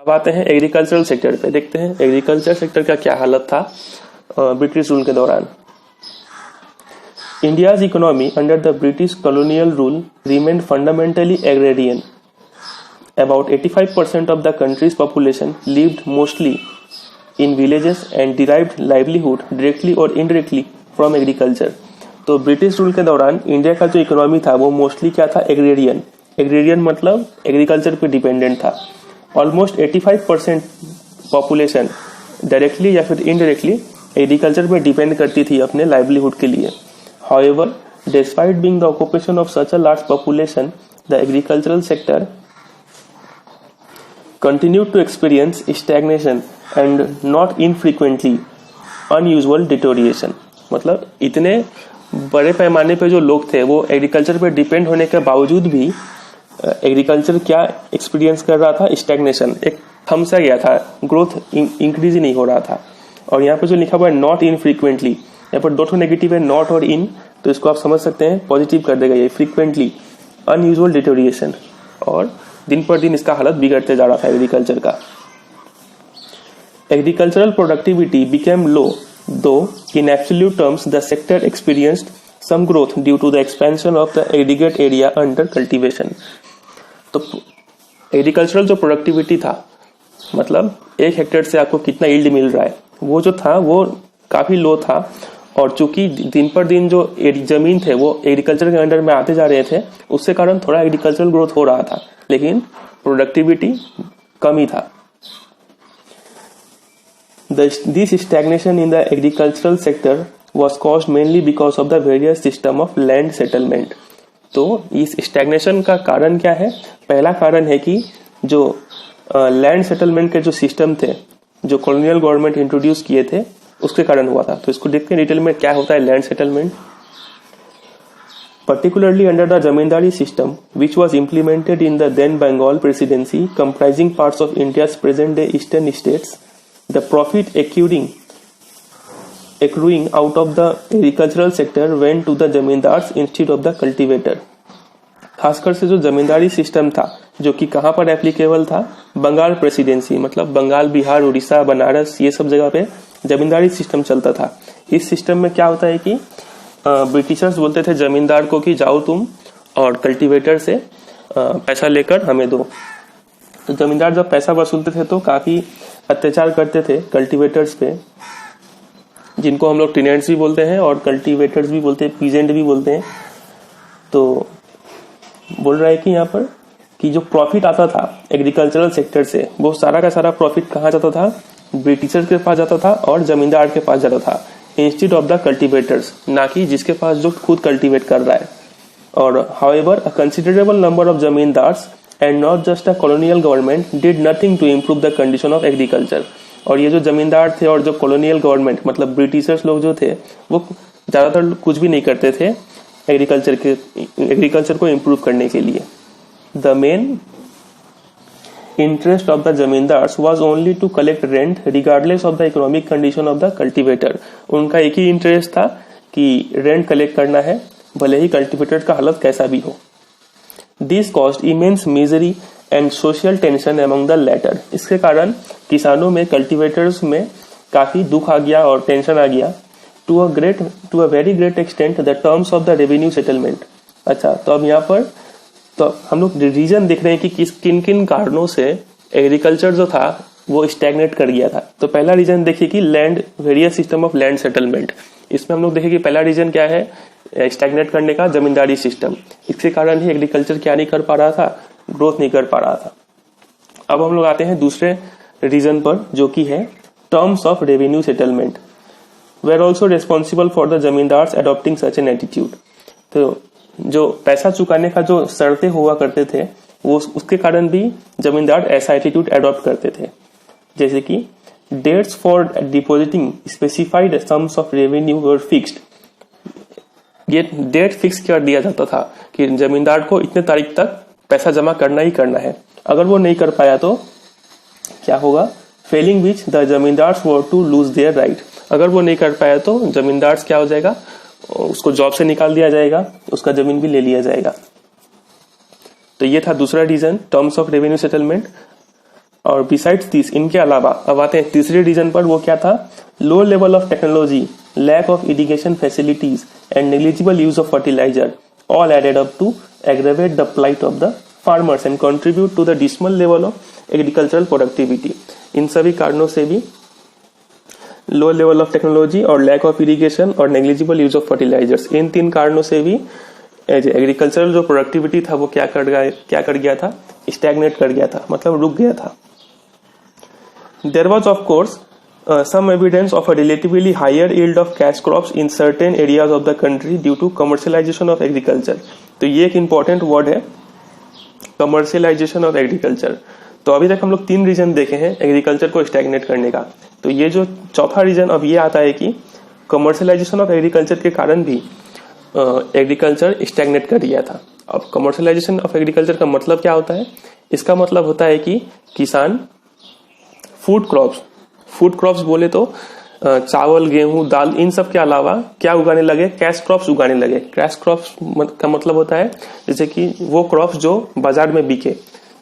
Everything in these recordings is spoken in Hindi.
अब आते हैं एग्रीकल्चरल सेक्टर पे, देखते हैं एग्रीकल्चर सेक्टर का क्या हालत था ब्रिटिश रूल के दौरान। India's economy under the British colonial rule remained fundamentally agrarian. About 85% of the country's population lived mostly in villages and derived livelihood directly or indirectly from agriculture. तो ब्रिटिश रूल के दौरान इंडिया का जो इकोनॉमी था वो मोस्टली क्या था, एग्रेरियन। एग्रेरियन मतलब एग्रीकल्चर पे डिपेंडेंट था। ऑलमोस्ट 85% पॉपुलेशन डायरेक्टली या फिर इनडायरेक्टली एग्रीकल्चर पे डिपेंड करती थी अपने लाइवलीहुड के लिए। However, despite being the occupation of such a large population, the agricultural sector continued to experience stagnation and not infrequently unusual deterioration. मतलब इतने बड़े पैमाने पे जो लोग थे वो एग्रीकल्चर पे डिपेंड होने के बावजूद भी एग्रीकल्चर क्या एक्सपीरियंस कर रहा था, स्टैग्नेशन, एक थम सा गया था, ग्रोथ इंक्रीज ही नहीं हो रहा था। और यहाँ पे जो लिखा हुआ है नॉट इनफ्रीक्वेंटली, यहाँ पर दो ठो नेगेटिव है, नॉट और इन, तो इसको आप समझ सकते हैं पॉजिटिव कर देगा ये, फ्रीक्वेंटली अनयूजुअल डिटोरिएशन, और दिन पर दिन इसका हालत बिगड़ते जा रहा था एग्रीकल्चर का। Agricultural productivity became low, though in absolute terms the sector experienced some growth due to the expansion of the aggregate area under cultivation. तो एग्रीकल्चरल जो प्रोडक्टिविटी था, मतलब 1 हेक्टेयर से आपको कितना यील्ड मिल रहा है, वो जो था वो काफी लो था। और चूंकि दिन पर दिन जो जमीन थे वो एग्रीकल्चर के अंडर में आते जा रहे थे, उससे कारण थोड़ा एग्रीकल्चरल ग्रोथ हो रहा था, लेकिन प्रोडक्टिविटी कम ही था। This stagnation in the agricultural sector was caused mainly because of the various system of land settlement. तो इस स्टैग्नेशन का कारण क्या है? पहला कारण है कि जो लैंड सेटलमेंट के जो सिस्टम थे, जो कॉलोनियल गवर्नमेंट इंट्रोड्यूस किए थे, उसके कारण हुआ था। तो इसको देखते हैं डिटेल में क्या होता है land settlement. Particularly under the zamindari system, which was implemented in the then Bengal Presidency, comprising parts of India's present-day eastern states, the profit accruing out of the agricultural sector went to the zamindars instead of the cultivator. खासकर से जो जमींदारी सिस्टम था, जो कि कहाँ पर एप्लीकेबल था, बंगाल प्रेसिडेंसी, मतलब बंगाल, बिहार, उड़ीसा, बनारस, ये सब जगह पे जमींदारी सिस्टम चलता था। इस सिस्टम में क्या होता है कि ब्रिटिशर्स बोलते थे जमींदार को कि जाओ तुम और कल्टीवेटर से पैसा लेकर हमें दो। तो जमींदार जब पैसा वसूलते थे तो काफी अत्याचार करते थे कल्टीवेटर्स पे, जिनको हम लोग टेनेंट्स भी बोलते हैं और कल्टीवेटर्स भी बोलते हैं, पीजेंट भी बोलते हैं। तो बोल रहा है कि यहाँ पर कि जो प्रॉफिट आता था एग्रीकल्चरल सेक्टर से, वो सारा का सारा प्रॉफिट कहाँ जाता था, ब्रिटिशर्स के पास जाता था और जमींदार के पास जाता था, इंस्टेड ऑफ द कल्टीवेटर्स, ना कि जिसके पास जो खुद कल्टीवेट कर रहा है। और however a considerable number of zamindars and not just a colonial government did nothing to improve the condition of agriculture. और ये जो जमींदार थे और जो कॉलोनियल गवर्नमेंट मतलब ब्रिटिशर्स लोग जो थे, वो ज्यादातर कुछ भी नहीं करते थे एग्रीकल्चर को इम्प्रूव करने के लिए। The main interest of the zamindars was only to collect rent regardless of the economic condition of the cultivator. उनका एक ही इंटरेस्ट था कि रेंट कलेक्ट करना है, भले ही कल्टीवेटर का हालत कैसा भी हो। This caused immense misery and social tension among the latter. इसके कारण किसानों में, कल्टीवेटर्स में काफी दुख आ गया और टेंशन आ गया। To a very great extent the terms of the revenue settlement. अच्छा, तो अब यहाँ पर तो हम लोग रीजन देख रहे हैं कि किन किन कारणों से एग्रीकल्चर जो था वो स्टैग्नेट कर गया था। तो पहला रीजन देखिए कि land, various system of land settlement. इसमें हम लोग देखें कि पहला रीजन क्या है, स्टैग्नेट करने का जमींदारी सिस्टम। इसके कारण ही एग्रीकल्चर क्या नहीं कर पा रहा था, ग्रोथ नहीं कर पा रहा था। अब हम लोग आते हैं दूसरे रीजन पर, जो कि है terms of revenue settlement were also responsible for the zamindars adopting such an attitude. तो जो पैसा चुकाने का जो शर्तें हुआ करते थे, वो उसके कारण भी जमींदार ऐसा एटीट्यूड एडॉप्ट करते थे। जैसे कि dates for depositing specified sums of revenue were fixed. ये डेट फिक्स कर दिया जाता था कि जमींदार को इतने तारीख तक पैसा जमा करना ही करना है। अगर वो नहीं कर पाया तो क्या होगा, failing which the zamindars were to lose their right. अगर वो नहीं कर पाया तो जमींदार क्या हो जाएगा, उसको जॉब से निकाल दिया जाएगा, उसका जमीन भी ले लिया जाएगा। तो ये था दूसरा reason, terms of revenue settlement. और बिसाइड्स दिस, इनके अलावा अब आते हैं तीसरे रीजन पर, वो क्या था, low level of technology, lack of irrigation facilities and negligible use of fertiliser all added up to aggravate the plight of the farmers and contribute to the dismal level of agricultural productivity. इन सभी कारणों से भी लो लेवल ऑफ टेक्नोलॉजी और लैक ऑफ इरिगेशन और नेग्लिजिबल यूज ऑफ फर्टिलाइजर्स, इन तीन कारणों से भी एग्रीकल्चरल जो प्रोडक्टिविटी था वो क्या कर गया था, स्टैग्नेट कर गया था, मतलब रुक गया था. There was of course some evidence of a relatively higher yield of cash crops in certain areas of the country due to commercialization of agriculture. तो ये एक important word है, commercialization of agriculture. तो अभी तक हम लोग 3 रीजन देखे हैं एग्रीकल्चर को स्टैग्नेट करने का. तो ये जो चौथा रीजन अब ये आता है कि कमर्शियलाइजेशन ऑफ एग्रीकल्चर के कारण भी एग्रीकल्चर स्टैग्नेट कर गया था. अब कमर्शियलाइजेशन ऑफ एग्रीकल्चर का मतलब क्या होता है, इसका मतलब होता है कि किसान फूड क्रॉप्स बोले तो चावल, गेहूं, दाल, इन सब के अलावा क्या उगाने लगे, कैश क्रॉप्स उगाने लगे. कैश क्रॉप्स का मतलब होता है जैसे कि वो क्रॉप्स जो बाजार में बिके,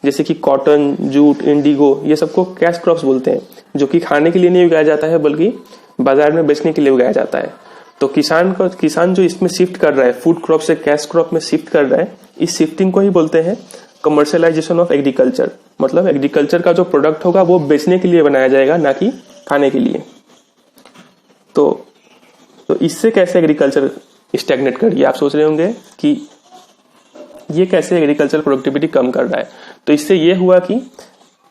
जैसे कि कॉटन, जूट, इंडिगो, ये सबको कैश क्रॉप्स बोलते हैं, जो कि खाने के लिए नहीं उगाया जाता है बल्कि बाजार में बेचने के लिए उगाया जाता है. तो किसान जो इसमें शिफ्ट कर रहा है, फूड क्रॉप से कैश क्रॉप में शिफ्ट कर रहा है, इस शिफ्टिंग को ही बोलते हैं कमर्शियलाइजेशन ऑफ एग्रीकल्चर. मतलब एग्रीकल्चर का जो प्रोडक्ट होगा वो बेचने के लिए बनाया जाएगा, ना कि खाने के लिए. तो इससे कैसे एग्रीकल्चर स्टैग्नेट कर गया. आप सोच रहे होंगे कि ये कैसे एग्रीकल्चर प्रोडक्टिविटी कम कर रहा है. तो इससे ये हुआ कि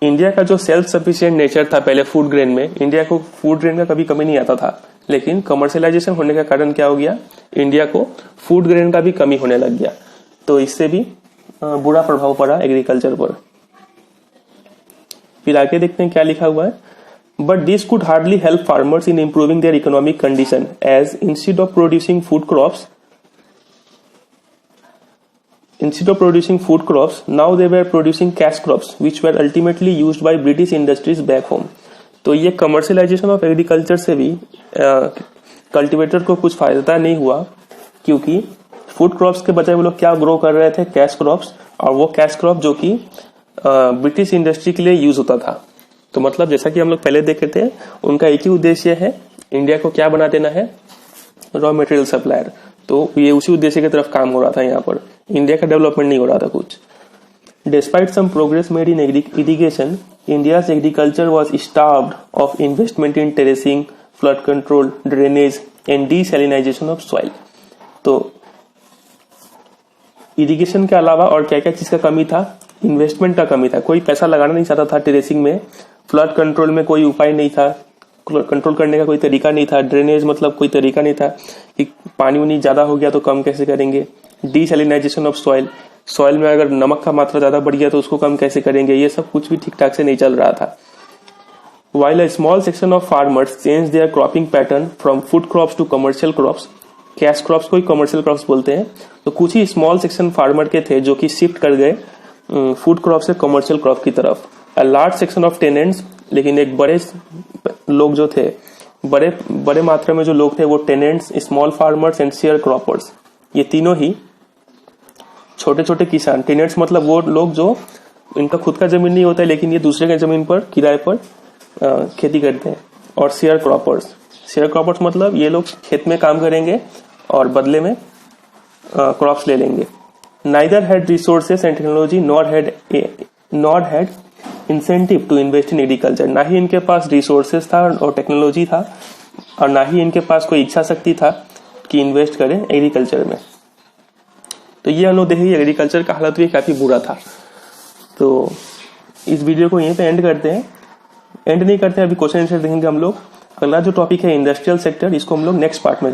इंडिया का जो सेल्फ सफिशिएंट नेचर था पहले फूड ग्रेन में, इंडिया को फूड ग्रेन का कभी कमी नहीं आता था, लेकिन कमर्शियलाइजेशन होने का कारण क्या हो गया, इंडिया को फूड ग्रेन का भी कमी होने लग गया. तो इससे भी बुरा प्रभाव पड़ा एग्रीकल्चर पर. फिर आगे देखते हैं क्या लिखा हुआ है. But this could hardly help farmers in improving their economic condition, as instead of producing food crops, now they were producing cash crops, which were ultimately used by British industries back home. तो ये कमर्शियलाइजेशन ऑफ एग्रीकल्चर से भी कल्टीवेटर को कुछ फायदा नहीं हुआ, क्योंकि फूड क्रॉप्स के बजाय वो लोग क्या ग्रो कर रहे थे, कैश क्रॉप्स, और वो कैश क्रॉप जो कि ब्रिटिश इंडस्ट्री के लिए यूज होता था. तो मतलब जैसा कि हम लोग पहले देखे थे, उनका एक ही उद्देश्य है, इंडिया को क्या बना देना है, रॉ मटेरियल सप्लायर. तो ये उसी उद्देश्य की तरफ काम हो रहा था. यहाँ पर इंडिया का डेवलपमेंट नहीं हो रहा था कुछ. Despite some progress made in irrigation, India's agriculture was starved of investment in terracing, flood control, drainage and desalinisation of soil. तो इरिगेशन के अलावा और क्या क्या चीज का कमी था, इन्वेस्टमेंट का कमी था. कोई पैसा लगाना नहीं चाहता था टेरेसिंग में. फ्लड कंट्रोल में कोई उपाय नहीं था, कंट्रोल करने का कोई तरीका नहीं था. ड्रेनेज मतलब कोई तरीका नहीं था कि पानी उनी ज्यादा हो गया तो कम कैसे करेंगे. डीसैलिनाइजेशन ऑफ सॉइल में अगर नमक का मात्रा ज्यादा बढ़ गया तो उसको कम कैसे करेंगे, ये सब कुछ भी ठीक ठाक से नहीं चल रहा था. While a small section of farmers changed their cropping pattern from food crops to commercial crops, cash crops को ही कमर्शियल क्रॉप्स बोलते हैं. तो कुछ ही स्मॉल सेक्शन फार्मर के थे जो कि शिफ्ट कर गए फूड क्रॉप से कमर्शियल क्रॉप की तरफ. A large section of tenants, लेकिन एक बड़े लोग जो थे, बड़े मात्रा में जो लोग थे वो tenants, small farmers and share croppers, ये तीनों ही छोटे छोटे किसान. टेनेंट्स मतलब वो लोग जो इनका खुद का जमीन नहीं होता है लेकिन ये दूसरे के जमीन पर किराए पर खेती करते हैं. और शेयर क्रॉपर्स मतलब ये लोग खेत में काम करेंगे और बदले में क्रॉप्स ले लेंगे. Neither had resources and technology nor had incentive to invest in agriculture. ना ही इनके पास रिसोर्सेस था और टेक्नोलॉजी था, और ना ही इनके पास कोई इच्छा शक्ति था कि इन्वेस्ट करें एग्रीकल्चर में. तो ये हम लोग देखेंगे एग्रीकल्चर का हालत भी काफी बुरा था. तो इस वीडियो को यहीं पे एंड करते हैं. एंड नहीं करते हैं, अभी क्वेश्चन आंसर देखेंगे हम लोग. अगला जो टॉपिक है इंडस्ट्रियल सेक्टर, इसको हम लोग नेक्स्ट पार्ट में